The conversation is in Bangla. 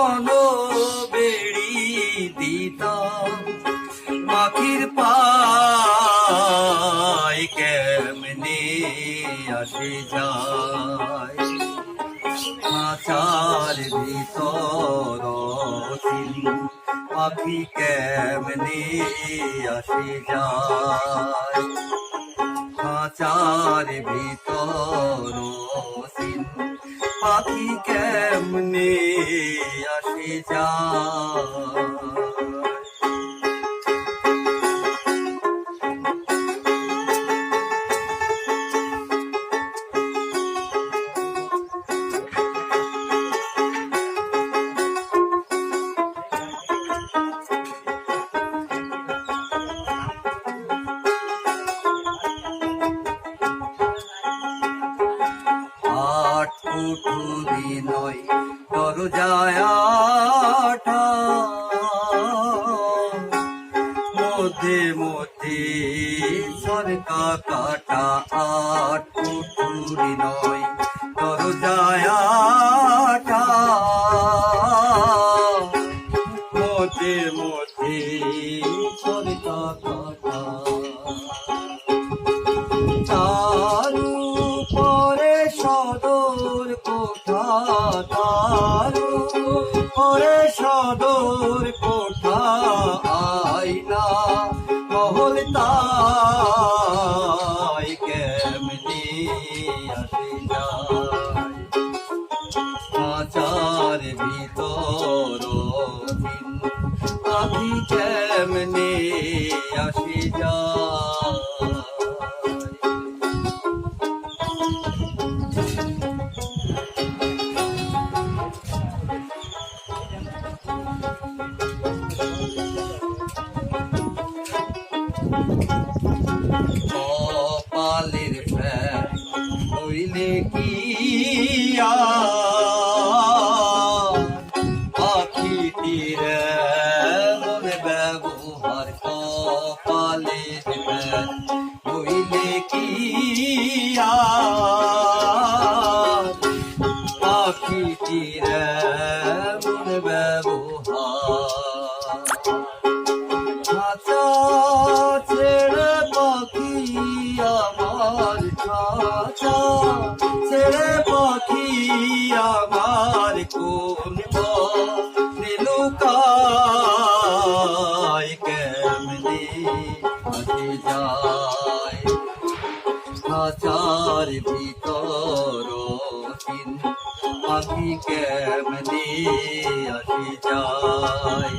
বন বেড়ি দিতাম পাখির পায় কেমনে আসে যায় খাঁচার ভিতর পাখি কেমনে আসে যায় খাঁচার ভিতর পাখি কেমনে আসে যায় কুঠুরি নয় দরজায় আঠা মধ্যে মধ্যে সরকা কাটা আট কুঠুরি নয় দরজায় আঠা মধ্যে মধ্যে সরকা কাটা তারু পরে সদর কোঠা তারু পরে সদর কোঠা আইনা মহল তাই কেমনি আসে যায় খাঁচার ভিতর পাখি কেমনি আসে যায় কপালের ফ্যান হইলে কি পাখিটির মনে ব্যবহার কপালের ফ্যান হইলে কি পাখিটির মনে ব্যবহার খাঁচা ছেড়ে পাখি আমার খাঁচা ছেড়ে পাখি আমার কোন লুকায় কেমনে আসে যায় খাঁচার ভিতর পাখি কেমনে আসে যায়